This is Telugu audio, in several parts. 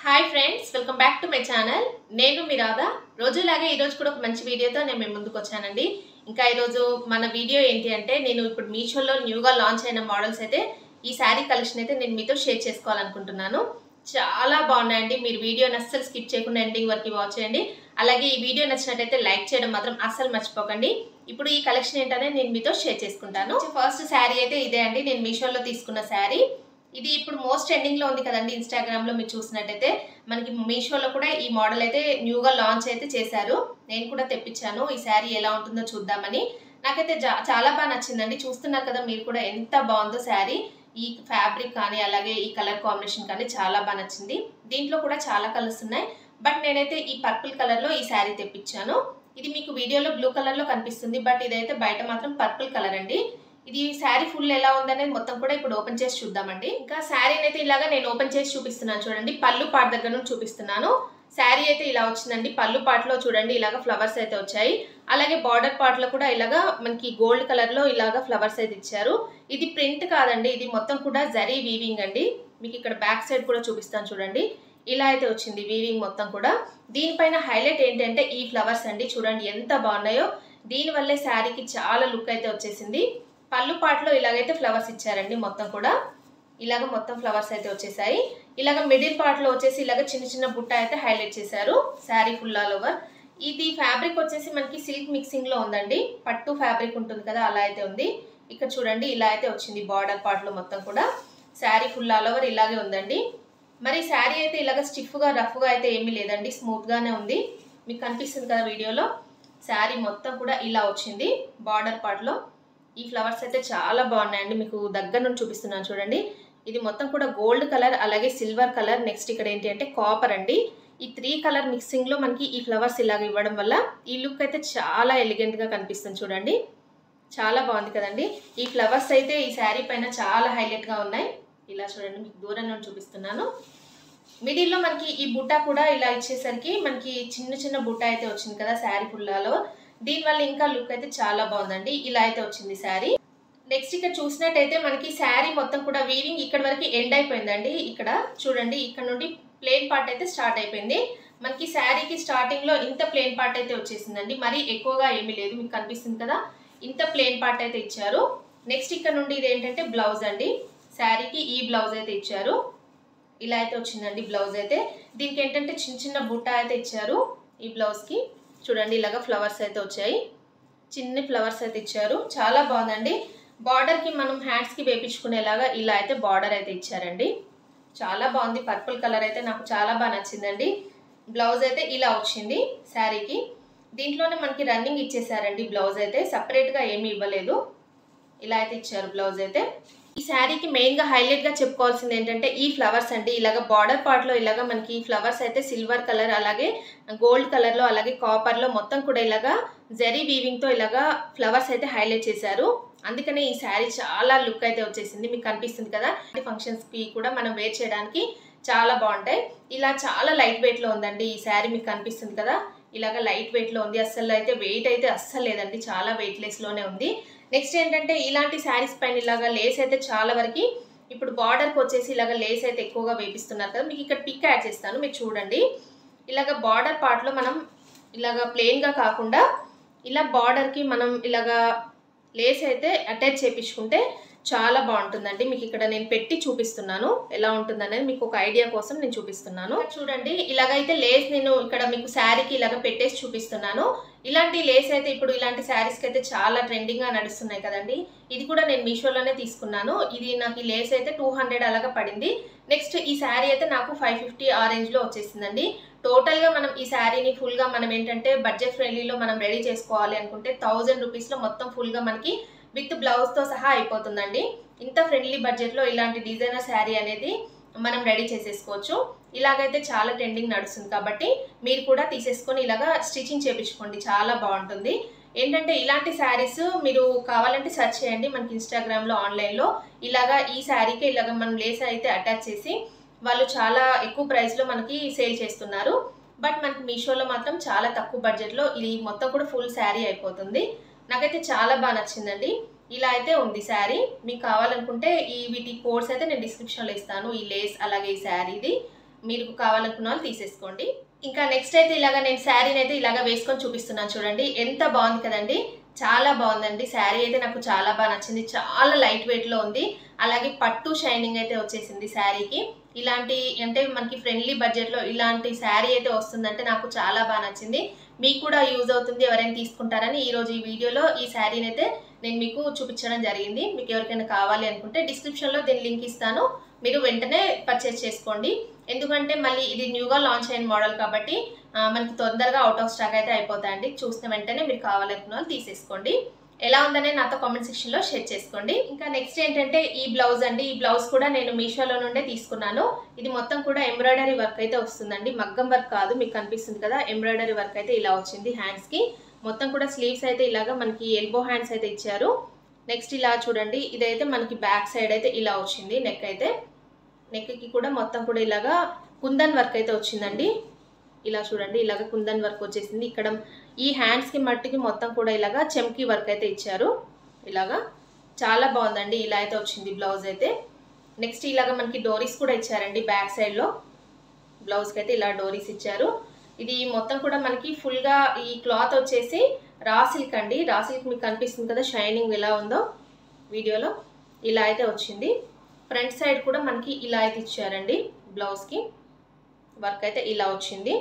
Hi friends, welcome back to my channel. నేను మీ రాధా. రోజులాగే ఈరోజు కూడా ఒక మంచి వీడియోతో నేను మీ ముందుకు వచ్చానండి. ఇంకా ఈరోజు మన వీడియో ఏంటి అంటే, నేను ఇప్పుడు మీషోలో న్యూగా లాంచ్ అయిన మోడల్స్ అయితే ఈ శారీ కలెక్షన్ అయితే నేను మీతో షేర్ చేసుకోవాలనుకుంటున్నాను. చాలా బాగున్నాయండి. మీరు వీడియోని అస్సలు స్కిప్ చేయకుండా ఎండింగ్ వరకు వాచ్ చేయండి. అలాగే ఈ వీడియో నచ్చినట్టయితే లైక్ చేయడం మాత్రం అస్సలు మర్చిపోకండి. ఇప్పుడు ఈ కలెక్షన్ ఏంటనే నేను మీతో షేర్ చేసుకుంటాను. ఫస్ట్ శారీ అయితే ఇదే అండి, నేను మీషోలో తీసుకున్న శారీ. ఇది ఇప్పుడు మోస్ట్ ట్రెండింగ్ లో ఉంది కదండి ఇన్స్టాగ్రామ్ లో. మీరు చూసినట్టయితే మనకి మీషోలో కూడా ఈ మోడల్ అయితే న్యూగా లాంచ్ అయితే చేశారు. నేను కూడా తెప్పించాను. ఈ శారీ ఎలా ఉంటుందో చూద్దామని. నాకైతే చాలా బాగా నచ్చిందండి. చూస్తున్నారు కదా మీరు కూడా, ఎంత బాగుందో శారీ. ఈ ఫ్యాబ్రిక్ కానీ అలాగే ఈ కలర్ కాంబినేషన్ కానీ చాలా బాగా నచ్చింది. దీంట్లో కూడా చాలా కలర్స్ ఉన్నాయి, బట్ నేనైతే ఈ పర్పుల్ కలర్ లో ఈ శారీ తెప్పించాను. ఇది మీకు వీడియోలో బ్లూ కలర్ లో కనిపిస్తుంది, బట్ ఇదైతే బయట మాత్రం పర్పుల్ కలర్ అండి. ఇది శారీ ఫుల్ ఎలా ఉందనేది మొత్తం కూడా ఇప్పుడు ఓపెన్ చేసి చూద్దామండి. ఇంకా శారీని అయితే ఇలాగా నేను ఓపెన్ చేసి చూపిస్తున్నాను చూడండి. పళ్ళు పార్ట్ దగ్గర నుంచి చూపిస్తున్నాను. శారీ అయితే ఇలా వచ్చిందండి. పళ్ళు పార్ట్ లో చూడండి ఇలాగా ఫ్లవర్స్ అయితే వచ్చాయి. అలాగే బార్డర్ పార్ట్ లో కూడా ఇలాగా మనకి గోల్డ్ కలర్ లో ఇలాగా ఫ్లవర్స్ అయితే ఇచ్చారు. ఇది ప్రింట్ కాదండి, ఇది మొత్తం కూడా జరీ వీవింగ్ అండి. మీకు ఇక్కడ బ్యాక్ సైడ్ కూడా చూపిస్తాను చూడండి. ఇలా అయితే వచ్చింది వీవింగ్ మొత్తం కూడా. దీనిపైన హైలైట్ ఏంటంటే ఈ ఫ్లవర్స్ అండి. చూడండి ఎంత బాగున్నాయో. దీనివల్లే శారీకి చాలా లుక్ అయితే వచ్చేసింది. పళ్ళు పాటలో ఇలాగైతే ఫ్లవర్స్ ఇచ్చారండి. మొత్తం కూడా ఇలాగ మొత్తం ఫ్లవర్స్ అయితే వచ్చేసాయి. ఇలాగ మిడిల్ పార్ట్ లో వచ్చేసి ఇలాగ చిన్న చిన్న బుట్ట అయితే హైలైట్ చేశారు. Sari full all over. ఇది ఫ్యాబ్రిక్ వచ్చేసి మనకి సిల్క్ మిక్సింగ్ లో ఉందండి. పట్టు ఫ్యాబ్రిక్ ఉంటుంది కదా, అలా అయితే ఉంది. ఇక్కడ చూడండి ఇలా అయితే వచ్చింది బార్డర్ పార్ట్ లో మొత్తం కూడా. శారీ ఫుల్ ఆల్ ఓవర్ ఇలాగే ఉందండి. మరి శారీ అయితే ఇలాగ స్టిఫ్ గా రఫ్ గా అయితే ఏమీ లేదండి, స్మూత్ గానే ఉంది. మీకు కనిపిస్తుంది కదా వీడియోలో. శారీ మొత్తం కూడా ఇలా వచ్చింది బార్డర్ పార్ట్ లో. ఈ ఫ్లవర్స్ అయితే చాలా బాగున్నాయండి. మీకు దగ్గర నుంచి చూపిస్తున్నాను చూడండి. ఇది మొత్తం కూడా గోల్డ్ కలర్ అలాగే సిల్వర్ కలర్, నెక్స్ట్ ఇక్కడ ఏంటి అంటే కాపర్ అండి. ఈ 3 కలర్ మిక్సింగ్ లో మనకి ఈ ఫ్లవర్స్ ఇలాగ ఇవ్వడం వల్ల ఈ లుక్ అయితే చాలా ఎలిగెంట్ గా కనిపిస్తుంది చూడండి. చాలా బాగుంది కదండి. ఈ ఫ్లవర్స్ అయితే ఈ శారీ పైన చాలా హైలైట్ గా ఉన్నాయి. ఇలా చూడండి, మీకు దూరం నుంచి చూపిస్తున్నాను. మిడిల్ లో మనకి ఈ బుట్ట కూడా ఇలా ఇచ్చేసరికి మనకి చిన్న చిన్న బుట్ట అయితే వచ్చింది కదా శారీ ఫుల్లాలో. దీనివల్ల ఇంకా లుక్ అయితే చాలా బాగుందండి. ఇలా అయితే వచ్చింది శారీ. నెక్స్ట్ ఇక్కడ చూసినట్టయితే మనకి శారీ మొత్తం కూడా వీవింగ్ ఇక్కడ వరకు ఎండ్ అయిపోయిందండి. ఇక్కడ చూడండి, ఇక్కడ నుండి ప్లెయిన్ పార్ట్ అయితే స్టార్ట్ అయిపోయింది. మనకి శారీకి స్టార్టింగ్ లో ఇంత ప్లెయిన్ పార్ట్ అయితే వచ్చేసిందండి. మరీ ఎక్కువగా ఏమీ లేదు, మీకు కనిపిస్తుంది కదా. ఇంత ప్లెయిన్ పార్ట్ అయితే ఇచ్చారు. నెక్స్ట్ ఇక్కడ నుండి ఇది ఏంటంటే బ్లౌజ్ అండి. శారీకి ఈ బ్లౌజ్ అయితే ఇచ్చారు. ఇలా అయితే వచ్చిందండి బ్లౌజ్ అయితే. దీనికి ఏంటంటే చిన్న చిన్న బుట్ట అయితే ఇచ్చారు. ఈ బ్లౌజ్ కి చూడండి ఇలాగ ఫ్లవర్స్ అయితే వచ్చాయి. చిన్న ఫ్లవర్స్ అయితే ఇచ్చారు. చాలా బాగుందండి. బార్డర్ కి మనం హ్యాండ్స్ కి వేపించుకునేలాగా ఇలా అయితే బార్డర్ అయితే ఇచ్చారండి. చాలా బాగుంది. పర్పుల్ కలర్ అయితే నాకు చాలా బాగా నచ్చిందండి. బ్లౌజ్ అయితే ఇలా వచ్చింది శారీకి. దీంట్లోనే మనకి రన్నింగ్ ఇచ్చేసారండి. బ్లౌజ్ అయితే సపరేట్ గా ఏమీ ఇవ్వలేదు. ఇలా అయితే ఇచ్చారు బ్లౌజ్ అయితే. ఈ శారీకి మెయిన్ గా హైలైట్ గా చెప్పుకోవాల్సింది ఏంటంటే ఈ ఫ్లవర్స్ అండి. ఇలాగ బార్డర్ పార్ట్ లో ఇలాగ మనకి ఫ్లవర్స్ అయితే సిల్వర్ కలర్ అలాగే గోల్డ్ కలర్ లో అలాగే కాపర్ లో మొత్తం కూడా ఇలాగా జరీ వీవింగ్ తో ఇలాగా ఫ్లవర్స్ అయితే హైలైట్ చేశారు. అందుకనే ఈ శారీ చాలా లుక్ అయితే వచ్చేసింది. మీకు కనిపిస్తుంది కదా. ఫంక్షన్స్ కి కూడా మనం వేర్ చేయడానికి చాలా బాగుంటాయి. ఇలా చాలా లైట్ వెయిట్ లో ఉందండి ఈ శారీ. మీకు కనిపిస్తుంది కదా, ఇలాగ లైట్ వెయిట్ లో ఉంది. అస్సలు అయితే వెయిట్ అయితే అస్సలు లేదండి, చాలా వెయిట్ లెస్ లోనే ఉంది. నెక్స్ట్ ఏంటంటే ఇలాంటి శారీస్ పైన ఇలాగ లేస్ అయితే చాలా వరకు ఇప్పుడు బార్డర్కి వచ్చేసి ఇలాగ లేస్ అయితే ఎక్కువగా వేపిస్తున్నారు కదా. మీకు ఇక్కడ పిక్ యాడ్ చేస్తాను, మీరు చూడండి. ఇలాగ బార్డర్ పార్ట్లో మనం ఇలాగ ప్లెయిన్గా కాకుండా ఇలా బార్డర్కి మనం ఇలాగ లేస్ అయితే అటాచ్ చేయించుకుంటే చాలా బాగుంటుందండి. మీకు ఇక్కడ నేను పెట్టి చూపిస్తున్నాను ఎలా ఉంటుందనేది, మీకు ఒక ఐడియా కోసం నేను చూపిస్తున్నాను. చూడండి ఇలాగైతే లేస్ నేను ఇక్కడ మీకు శారీకి ఇలాగ పెట్టేసి చూపిస్తున్నాను. ఇలాంటి లేస్ అయితే ఇప్పుడు ఇలాంటి శారీస్కి అయితే చాలా ట్రెండింగ్ గా నడుస్తున్నాయి కదండి. ఇది కూడా నేను మీషోలోనే తీసుకున్నాను. ఇది నాకు ఈ లేస్ అయితే 200 అలాగా పడింది. నెక్స్ట్ ఈ శారీ అయితే నాకు 550 ఆ రేంజ్ లో వచ్చేసిందండి. టోటల్ గా మనం ఈ శారీని ఫుల్ గా మనం ఏంటంటే బడ్జెట్ ఫ్రెండ్లీలో మనం రెడీ చేసుకోవాలి అనుకుంటే 1000 రూపీస్ లో మొత్తం ఫుల్ గా మనకి విత్ బ్లౌజ్ తో సహా అయిపోతుందండి. ఇంత ఫ్రెండ్లీ బడ్జెట్ లో ఇలాంటి డిజైనర్ శారీ అనేది మనం రెడీ చేసేసుకోవచ్చు. ఇలాగైతే చాలా ట్రెండింగ్ నడుస్తుంది కాబట్టి మీరు కూడా తీసేసుకొని ఇలాగా స్టిచింగ్ చేయించుకోండి, చాలా బాగుంటుంది. ఏంటంటే ఇలాంటి శారీస్ మీరు కావాలంటే సెర్చ్ చేయండి మనకి ఇన్స్టాగ్రామ్ లో ఆన్లైన్ లో. ఇలాగా ఈ శారీకి ఇలాగ మనం లేస్ అయితే అటాచ్ చేసి వాళ్ళు చాలా ఎక్కువ ప్రైస్ లో మనకి సేల్ చేస్తున్నారు. బట్ మనకి మీషోలో మాత్రం చాలా తక్కువ బడ్జెట్ లో ఇది మొత్తం కూడా ఫుల్ శారీ అయిపోతుంది. నాకైతే చాలా బాగా నచ్చిందండి. ఇలా అయితే ఉంది శారీ. మీకు కావాలనుకుంటే ఈ వీటి కోడ్స్ అయితే నేను డిస్క్రిప్షన్లో ఇస్తాను. ఈ లేస్ అలాగే ఈ శారీది మీరు కావాలనుకున్న వాళ్ళు తీసేసుకోండి. ఇంకా నెక్స్ట్ అయితే ఇలాగా నేను శారీని అయితే ఇలాగా వేసుకొని చూపిస్తున్నాను చూడండి. ఎంత బాగుంది కదండి, చాలా బాగుందండి. శారీ అయితే నాకు చాలా బాగా నచ్చింది. చాలా లైట్ వెయిట్లో ఉంది. అలాగే పట్టు షైనింగ్ అయితే వచ్చేసింది శారీకి. ఇలాంటి అంటే మనకి ఫ్రెండ్లీ బడ్జెట్లో ఇలాంటి శారీ అయితే వస్తుందంటే నాకు చాలా బాగా నచ్చింది. మీకు కూడా యూజ్ అవుతుంది, ఎవరైనా తీసుకుంటారని ఈరోజు ఈ వీడియోలో ఈ శారీని అయితే నేను మీకు చూపించడం జరిగింది. మీకు ఎవరికైనా కావాలి అనుకుంటే డిస్క్రిప్షన్లో దీని లింక్ ఇస్తాను, మీరు వెంటనే పర్చేస్ చేసుకోండి. ఎందుకంటే మళ్ళీ ఇది న్యూగా లాంచ్ అయిన మోడల్ కాబట్టి మనకి తొందరగా అవుట్ ఆఫ్ స్టాక్ అయితే అయిపోతాయండి. చూసిన వెంటనే మీరు కావాలనుకున్న వాళ్ళు తీసేసుకోండి. ఎలా ఉందనే నాతో కామెంట్ సెక్షన్లో షేర్ చేసుకోండి. ఇంకా నెక్స్ట్ ఏంటంటే ఈ బ్లౌజ్ అండి. ఈ బ్లౌజ్ కూడా నేను మీషోలో నుండే తీసుకున్నాను. ఇది మొత్తం కూడా ఎంబ్రాయిడరీ వర్క్ అయితే వస్తుందండి, మగ్గం వర్క్ కాదు. మీకు కనిపిస్తుంది కదా, ఎంబ్రాయిడరీ వర్క్ అయితే ఇలా వచ్చింది. హ్యాండ్స్కి మొత్తం కూడా స్లీవ్స్ అయితే ఇలాగా మనకి ఎల్బో హ్యాండ్స్ అయితే ఇచ్చారు. నెక్స్ట్ ఇలా చూడండి, ఇదైతే మనకి బ్యాక్ సైడ్ అయితే ఇలా వచ్చింది. నెక్ అయితే నెక్కి కూడా మొత్తం కూడా ఇలాగా కుందన్ వర్క్ అయితే వచ్చిందండి. ఇలా చూడండి, ఇలాగ కుందన్ వర్క్ వచ్చేసింది. ఇక్కడ ఈ హ్యాండ్స్కి మట్టికి మొత్తం కూడా ఇలాగా చెమ్కీ వర్క్ అయితే ఇచ్చారు. ఇలాగా చాలా బాగుందండి. ఇలా అయితే వచ్చింది బ్లౌజ్ అయితే. నెక్స్ట్ ఇలాగ మనకి డోరీస్ కూడా ఇచ్చారండి బ్యాక్ సైడ్లో. బ్లౌజ్కి అయితే ఇలా డోరీస్ ఇచ్చారు. ఇది మొత్తం కూడా మనకి ఫుల్గా ఈ క్లాత్ వచ్చేసి రా సిల్క్ అండి. రా సిల్క్ మీకు కనిపిస్తుంది కదా, షైనింగ్ ఎలా ఉందో వీడియోలో. ఇలా అయితే వచ్చింది. ఫ్రంట్ సైడ్ కూడా మనకి ఇలా అయితే ఇచ్చారండి. బ్లౌజ్కి వర్క్ అయితే ఇలా వచ్చింది.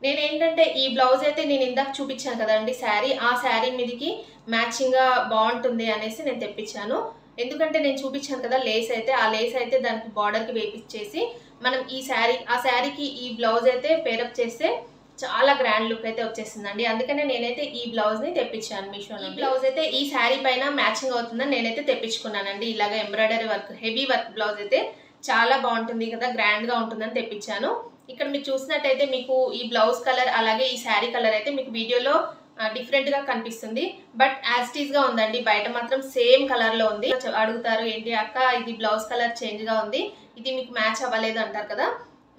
నేనేంటంటే ఈ బ్లౌజ్ అయితే నేను ఇందాక చూపించాను కదండి శారీ, ఆ శారీ మీదకి మ్యాచింగ్గా బాగుంటుంది అనేసి నేను తెప్పించాను. ఎందుకంటే నేను చూపించాను కదా లేస్ అయితే, ఆ లేస్ అయితే దానికి బార్డర్కి వేపించేసి మనం ఈ శారీ ఆ శారీకి ఈ బ్లౌజ్ అయితే పేరప్ చేస్తే చాలా గ్రాండ్ లుక్ అయితే వచ్చేసిందండి. అందుకనే నేనైతే ఈ బ్లౌజ్ని తెప్పించాను మీషోలో. ఈ బ్లౌజ్ అయితే ఈ శారీ పైన మ్యాచింగ్ అవుతుందని నేనైతే తెప్పించుకున్నానండి. ఇలాగ embroidery work heavy work blouse అయితే చాలా బాగుంటుంది కదా, గ్రాండ్గా ఉంటుందని తెప్పించాను. ఇక్కడ మీరు చూసినట్టయితే మీకు ఈ బ్లౌజ్ కలర్ అలాగే ఈ శారీ కలర్ అయితే మీకు వీడియోలో డిఫరెంట్గా కనిపిస్తుంది, బట్ యాజ్ ఇట్ ఈస్గా ఉందండి. బయట మాత్రం సేమ్ కలర్లో ఉంది. అడుగుతారు ఏంటి అక్క ఇది బ్లౌజ్ కలర్ చేంజ్గా ఉంది, ఇది మీకు మ్యాచ్ అవ్వలేదు అంటారు కదా.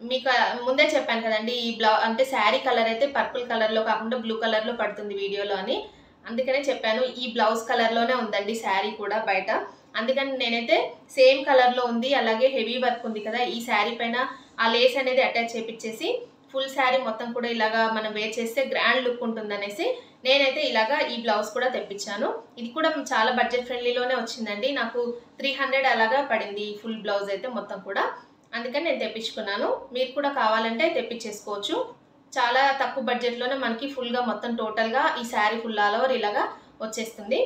మీకు ముందే చెప్పాను కదండి, ఈ అంటే శారీ కలర్ అయితే పర్పుల్ కలర్లో కాకుండా బ్లూ కలర్లో పడుతుంది వీడియోలో అని. అందుకనే చెప్పాను ఈ బ్లౌజ్ కలర్లోనే ఉందండి శారీ కూడా బయట. అందుకని నేనైతే సేమ్ కలర్లో ఉంది, అలాగే హెవీ వర్క్ ఉంది కదా, ఈ శారీ పైన ఆ లేస్ అనేది అటాచ్ చేపించేసి ఫుల్ శారీ మొత్తం కూడా ఇలాగా మనం వేర్ చేస్తే గ్రాండ్ లుక్ ఉంటుందనేసి నేనైతే ఇలాగా ఈ బ్లౌజ్ కూడా తెప్పించాను. ఇది కూడా చాలా బడ్జెట్ ఫ్రెండ్లీలోనే వచ్చిందండి. నాకు 300 అలాగా పడింది ఈ ఫుల్ బ్లౌజ్ అయితే మొత్తం కూడా. అందుకని నేను తెప్పించుకున్నాను. మీరు కూడా కావాలంటే తెప్పించేసుకోవచ్చు. చాలా తక్కువ బడ్జెట్లోనే మనకి ఫుల్గా మొత్తం టోటల్గా ఈ శారీ ఫుల్ ఆల్ ఓవర్ ఇలాగా వచ్చేస్తుంది.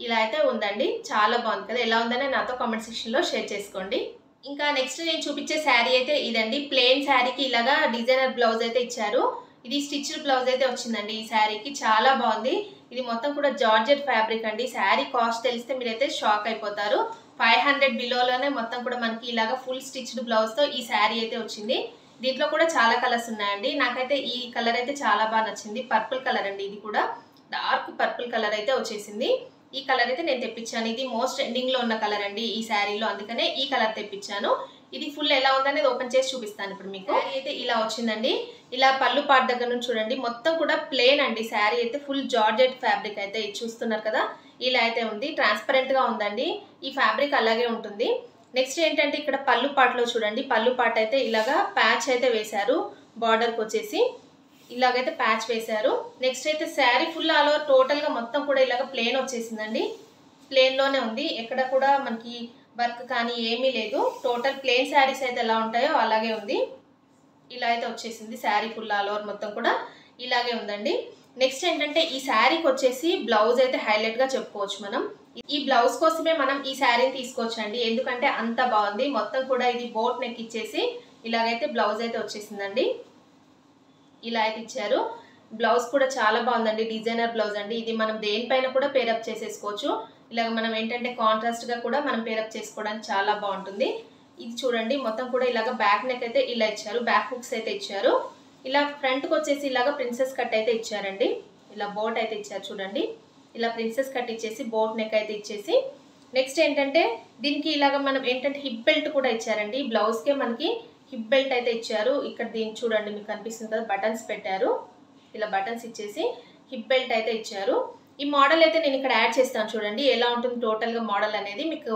ఇలా అయితే ఉందండి, చాలా బాగుంది కదా. ఎలా ఉందనే నాతో కామెంట్ సెక్షన్లో షేర్ చేసుకోండి. ఇంకా నెక్స్ట్ నేను చూపించే శారీ అయితే ఇదండి. ప్లెయిన్ శారీకి ఇలాగా డిజైనర్ బ్లౌజ్ అయితే ఇచ్చారు. ఇది స్టిచ్డ్ బ్లౌజ్ అయితే వచ్చిందండి ఈ శారీకి. చాలా బాగుంది. ఇది మొత్తం కూడా జార్జెట్ ఫ్యాబ్రిక్ అండి. శారీ కాస్ట్ తెలిస్తే మీరైతే షాక్ అయిపోతారు. 500 బిలోలోనే మొత్తం కూడా మనకి ఇలాగా ఫుల్ స్టిచ్డ్ బ్లౌజ్తో ఈ శారీ అయితే వచ్చింది. దీంట్లో కూడా చాలా కలర్స్ ఉన్నాయండి. నాకైతే ఈ కలర్ అయితే చాలా బాగా నచ్చింది. పర్పుల్ కలర్ అండి, ఇది కూడా డార్క్ పర్పుల్ కలర్ అయితే వచ్చేసింది. ఈ కలర్ అయితే నేను తెప్పించాను. ఇది మోస్ట్ ట్రెండింగ్లో ఉన్న కలర్ అండి ఈ శారీలో, అందుకనే ఈ కలర్ తెప్పించాను. ఇది ఫుల్ ఎలా ఉందనేది ఓపెన్ చేసి చూపిస్తాను ఇప్పుడు మీకు. శారీ అయితే ఇలా వచ్చిందండి. ఇలా పళ్ళు పార్ట్ దగ్గర నుంచి చూడండి మొత్తం కూడా ప్లెయిన్ అండి. శారీ అయితే ఫుల్ జార్జెట్ ఫ్యాబ్రిక్ అయితే చూస్తున్నారు కదా, ఇలా అయితే ఉంది. ట్రాన్స్పరెంట్గా ఉందండి. ఈ ఫ్యాబ్రిక్ అలాగే ఉంటుంది. నెక్స్ట్ ఏంటంటే ఇక్కడ పళ్ళు పార్ట్లో చూడండి, పళ్ళు పార్ట్ అయితే ఇలాగా ప్యాచ్ అయితే వేశారు. బార్డర్కి వచ్చేసి ఇలాగైతే ప్యాచ్ వేశారు. నెక్స్ట్ అయితే శారీ ఫుల్ ఆల్ ఓవర్ టోటల్గా మొత్తం కూడా ఇలాగ ప్లెయిన్ వచ్చేసిందండి. ప్లెయిన్లోనే ఉంది, ఎక్కడ కూడా మనకి వర్క్ కానీ ఏమీ లేదు. టోటల్ ప్లెయిన్ శారీస్ అయితే ఎలా ఉంటాయో అలాగే ఉంది. ఇలా అయితే వచ్చేసింది శారీ ఫుల్ ఆల్ ఓవర్ మొత్తం కూడా ఇలాగే ఉందండి. నెక్స్ట్ ఏంటంటే ఈ శారీకి వచ్చేసి బ్లౌజ్ అయితే హైలైట్గా చెప్పుకోవచ్చు మనం. ఈ బ్లౌజ్ కోసమే మనం ఈ శారీని తీసుకోవచ్చు అండి, ఎందుకంటే అంత బాగుంది. మొత్తం కూడా ఇది బోట్ నెక్ ఇచ్చేసి ఇలాగైతే బ్లౌజ్ అయితే వచ్చేసిందండి. ఇలా అయితే ఇచ్చారు. బ్లౌజ్ కూడా చాలా బాగుందండి, డిజైనర్ బ్లౌజ్ అండి. ఇది మనం దేనిపైన కూడా పేరప్ చేసేసుకోవచ్చు. ఇలాగ మనం ఏంటంటే కాంట్రాస్ట్గా కూడా మనం పేరప్ చేసుకోవడానికి చాలా బాగుంటుంది. ఇది చూడండి మొత్తం కూడా ఇలాగ బ్యాక్ నెక్ అయితే ఇలా ఇచ్చారు, బ్యాక్ హుక్స్ అయితే ఇచ్చారు. ఇలా ఫ్రంట్కి వచ్చేసి ఇలాగ ప్రిన్సెస్ కట్ అయితే ఇచ్చారండి. ఇలా బోట్ అయితే ఇచ్చారు చూడండి. ఇలా ప్రిన్సెస్ కట్ ఇచ్చేసి బోట్ నెక్ అయితే ఇచ్చేసి నెక్స్ట్ ఏంటంటే దీనికి ఇలాగ మనం ఏంటంటే హిప్ బెల్ట్ కూడా ఇచ్చారండి. బ్లౌజ్కే మనకి హిప్ బెల్ట్ అయితే ఇచ్చారు. ఇక్కడ దీన్ని చూడండి మీకు కనిపిస్తుంది కదా, బటన్స్ పెట్టారు. ఇలా బటన్స్ ఇచ్చేసి హిప్ బెల్ట్ అయితే ఇచ్చారు. ఈ మోడల్ అయితే నేను ఇక్కడ యాడ్ చేస్తాను చూడండి, ఎలా ఉంటుంది టోటల్గా మోడల్ అనేది మీకు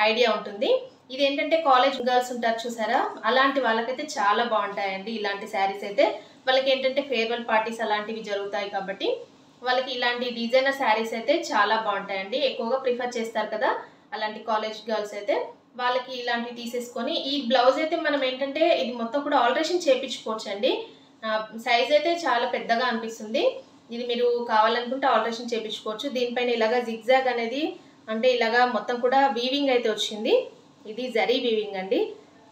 ఐడియా ఉంటుంది. ఇదేంటంటే కాలేజ్ గర్ల్స్ ఉంటారు చూసారా, అలాంటి వాళ్ళకైతే చాలా బాగుంటాయండి ఇలాంటి శారీస్ అయితే. వాళ్ళకి ఏంటంటే ఫేర్వెల్ పార్టీస్ అలాంటివి జరుగుతాయి కాబట్టి వాళ్ళకి ఇలాంటి డిజైనర్ శారీస్ అయితే చాలా బాగుంటాయండి. ఎక్కువగా ప్రిఫర్ చేస్తారు కదా అలాంటి కాలేజ్ గర్ల్స్ అయితే, వాళ్ళకి ఇలాంటివి తీసేసుకొని ఈ బ్లౌజ్ అయితే మనం ఏంటంటే ఇది మొత్తం కూడా ఆల్టరేషన్ చేయించుకోవచ్చు అండి. సైజ్ అయితే చాలా పెద్దగా అనిపిస్తుంది. ఇది మీరు కావాలనుకుంటే ఆల్టరేషన్ చేయించుకోవచ్చు. దీనిపైన ఇలాగా జిగ్జాగ్ అనేది అంటే ఇలాగా మొత్తం కూడా వీవింగ్ అయితే వచ్చింది. ఇది జరీ వీవింగ్ అండి,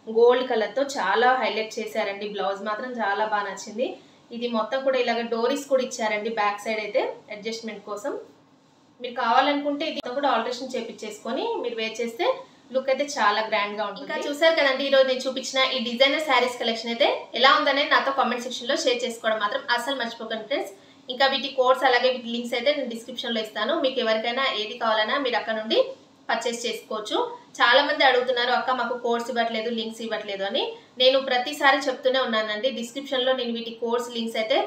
గోల్డ్ కలర్తో చాలా హైలైట్ చేశారండి. బ్లౌజ్ మాత్రం చాలా బాగా నచ్చింది. ఇది మొత్తం కూడా ఇలాగ డోరీస్ కూడా ఇచ్చారండి బ్యాక్ సైడ్ అయితే అడ్జస్ట్మెంట్ కోసం. మీరు కావాలనుకుంటే ఇది కూడా ఆల్టరేషన్ చేయించేసుకొని మీరు వేర్ చేస్తే లుక్ అయితే చాలా గ్రాండ్ గా ఉంటుంది. ఇంకా చూసారు కదండి ఈరోజు నేను చూపించిన ఈ డిజైనర్ శారీస్ కలెక్షన్ అయితే ఎలా ఉందనేది నాతో కామెంట్ సెక్షన్ లో షేర్ చేసుకోవడం మాత్రం అసలు మర్చిపోకండి ఫ్రెండ్స్. ఇంకా వీటి కోడ్స్ అలాగే వీటి లింక్స్ అయితే నేను డిస్క్రిప్షన్ లో ఇస్తాను. మీకు ఎవరికైనా ఏది కావాలన్నా మీరు అక్కడ నుండి పర్చేస్ చేసుకోవచ్చు. చాలా మంది అడుగుతున్నారు అక్క మాకు కోడ్స్ ఇవ్వట్లేదు, లింక్స్ ఇవ్వట్లేదు అని. నేను ప్రతిసారి చెప్తూనే ఉన్నానండి, డిస్క్రిప్షన్ లో నేను వీటి కోడ్స్ లింక్స్ అయితే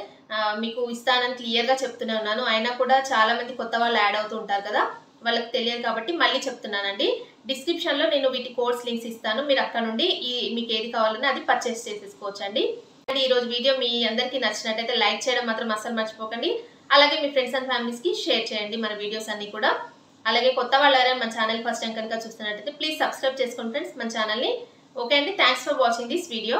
మీకు ఇస్తానని క్లియర్ గా చెప్తూనే ఉన్నాను. అయినా కూడా చాలా మంది కొత్త వాళ్ళు యాడ్ అవుతూ ఉంటారు కదా, వాళ్ళకి తెలియదు కాబట్టి మళ్ళీ చెప్తున్నానండి. డిస్క్రిప్షన్ లో నేను వీటి కోడ్స్ లింక్స్ ఇస్తాను, మీరు అక్కడ నుండి మీకు ఏది కావాలన్నా అది పర్చేస్ చేసేసుకోవచ్చు అండి. ఈ రోజు వీడియో మీ అందరికీ నచ్చినట్టయితే లైక్ చేయడం మాత్రం అస్సలు మర్చిపోకండి. అలాగే మీ ఫ్రెండ్స్ అండ్ ఫ్యామిలీస్ కి షేర్ చేయండి మన వీడియోస్ అన్ని కూడా. అలాగే కొత్త వాళ్ళు ఎవరైనా మన ఛానల్ ఫస్ట్ టైం కనుక చూస్తున్నట్టయితే ప్లీజ్ సబ్స్క్రైబ్ చేసుకోండి ఫ్రెండ్స్ మన ఛానల్ని. ఓకే అండి, thanks for watching this video.